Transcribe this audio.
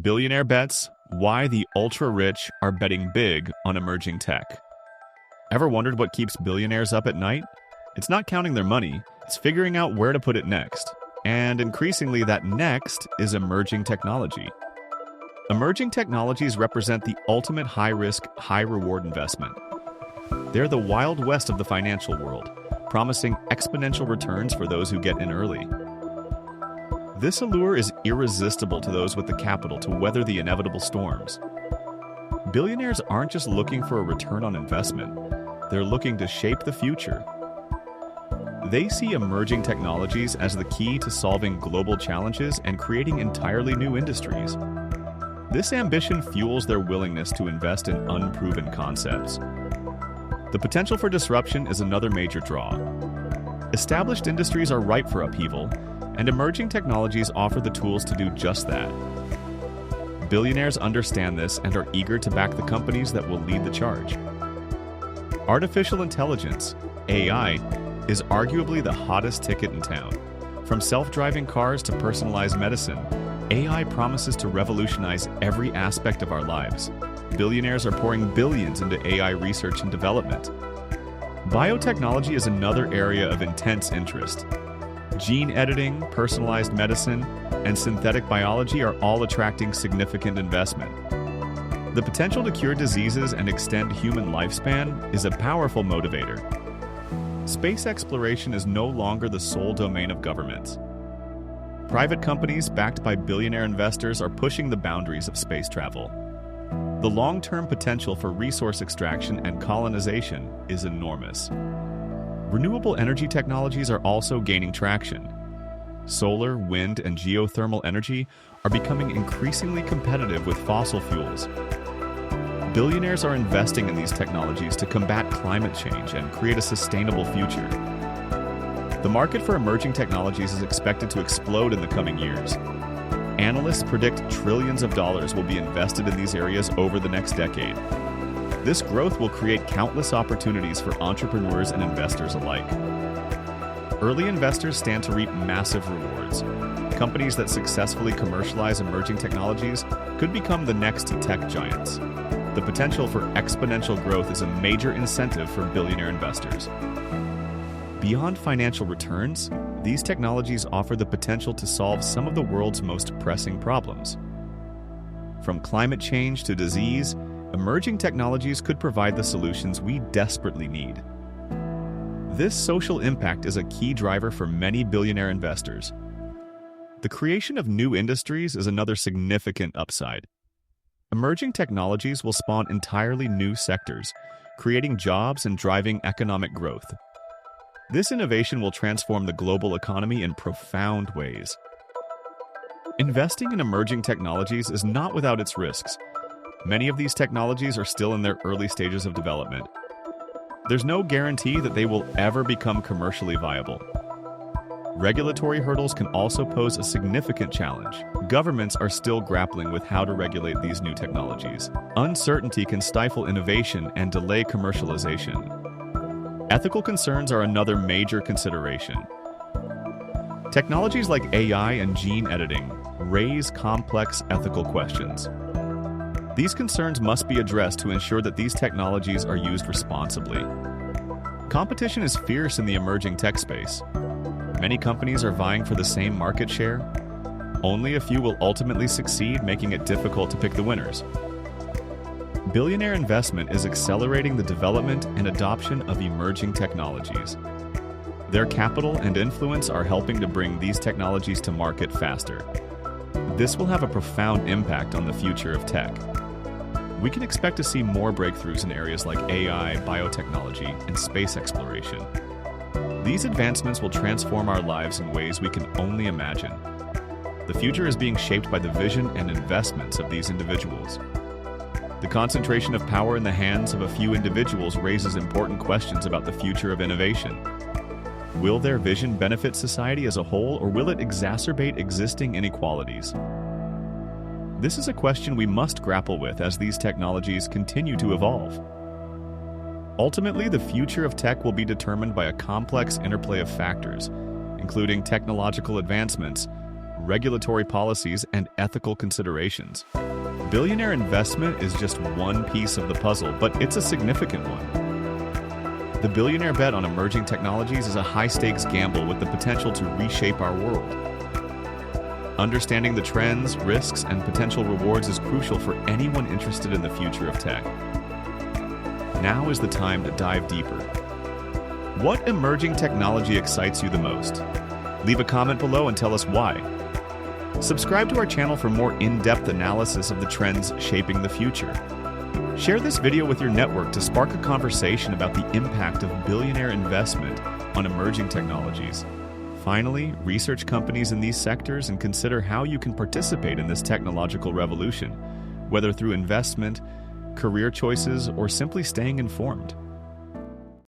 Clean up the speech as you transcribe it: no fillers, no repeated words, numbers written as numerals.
Billionaire bets, why the ultra-rich are betting big on emerging tech. Ever wondered what keeps billionaires up at night? It's not counting their money, it's figuring out where to put it next. And increasingly, that next is emerging technology. Emerging technologies represent the ultimate high-risk, high-reward investment. They're the wild west of the financial world, promising exponential returns for those who get in early. This allure is irresistible to those with the capital to weather the inevitable storms. Billionaires aren't just looking for a return on investment, they're looking to shape the future. They see emerging technologies as the key to solving global challenges and creating entirely new industries. This ambition fuels their willingness to invest in unproven concepts. The potential for disruption is another major draw. Established industries are ripe for upheaval, and emerging technologies offer the tools to do just that. Billionaires understand this and are eager to back the companies that will lead the charge. Artificial intelligence, AI, is arguably the hottest ticket in town. From self-driving cars to personalized medicine, AI promises to revolutionize every aspect of our lives. Billionaires are pouring billions into AI research and development. Biotechnology is another area of intense interest. Gene editing, personalized medicine, and synthetic biology are all attracting significant investment. The potential to cure diseases and extend human lifespan is a powerful motivator. Space exploration is no longer the sole domain of governments. Private companies backed by billionaire investors are pushing the boundaries of space travel. The long-term potential for resource extraction and colonization is enormous. Renewable energy technologies are also gaining traction. Solar, wind, and geothermal energy are becoming increasingly competitive with fossil fuels. Billionaires are investing in these technologies to combat climate change and create a sustainable future. The market for emerging technologies is expected to explode in the coming years. Analysts predict trillions of dollars will be invested in these areas over the next decade. This growth will create countless opportunities for entrepreneurs and investors alike. Early investors stand to reap massive rewards. Companies that successfully commercialize emerging technologies could become the next tech giants. The potential for exponential growth is a major incentive for billionaire investors. Beyond financial returns, these technologies offer the potential to solve some of the world's most pressing problems. From climate change to disease, emerging technologies could provide the solutions we desperately need. This social impact is a key driver for many billionaire investors. The creation of new industries is another significant upside. Emerging technologies will spawn entirely new sectors, creating jobs and driving economic growth. This innovation will transform the global economy in profound ways. Investing in emerging technologies is not without its risks. Many of these technologies are still in their early stages of development. There's no guarantee that they will ever become commercially viable. Regulatory hurdles can also pose a significant challenge. Governments are still grappling with how to regulate these new technologies. Uncertainty can stifle innovation and delay commercialization. Ethical concerns are another major consideration. Technologies like AI and gene editing raise complex ethical questions. These concerns must be addressed to ensure that these technologies are used responsibly. Competition is fierce in the emerging tech space. Many companies are vying for the same market share. Only a few will ultimately succeed, making it difficult to pick the winners. Billionaire investment is accelerating the development and adoption of emerging technologies. Their capital and influence are helping to bring these technologies to market faster. This will have a profound impact on the future of tech. We can expect to see more breakthroughs in areas like AI, biotechnology, and space exploration. These advancements will transform our lives in ways we can only imagine. The future is being shaped by the vision and investments of these individuals. The concentration of power in the hands of a few individuals raises important questions about the future of innovation. Will their vision benefit society as a whole, or will it exacerbate existing inequalities? This is a question we must grapple with as these technologies continue to evolve. Ultimately, the future of tech will be determined by a complex interplay of factors, including technological advancements, regulatory policies, and ethical considerations. Billionaire investment is just one piece of the puzzle, but it's a significant one. The Billionaire Bet on emerging technologies is a high-stakes gamble with the potential to reshape our world. Understanding the trends, risks, and potential rewards is crucial for anyone interested in the future of tech. Now is the time to dive deeper. What emerging technology excites you the most? Leave a comment below and tell us why. Subscribe to our channel for more in-depth analysis of the trends shaping the future. Share this video with your network to spark a conversation about the impact of billionaire investment on emerging technologies. Finally, research companies in these sectors and consider how you can participate in this technological revolution, whether through investment, career choices, or simply staying informed.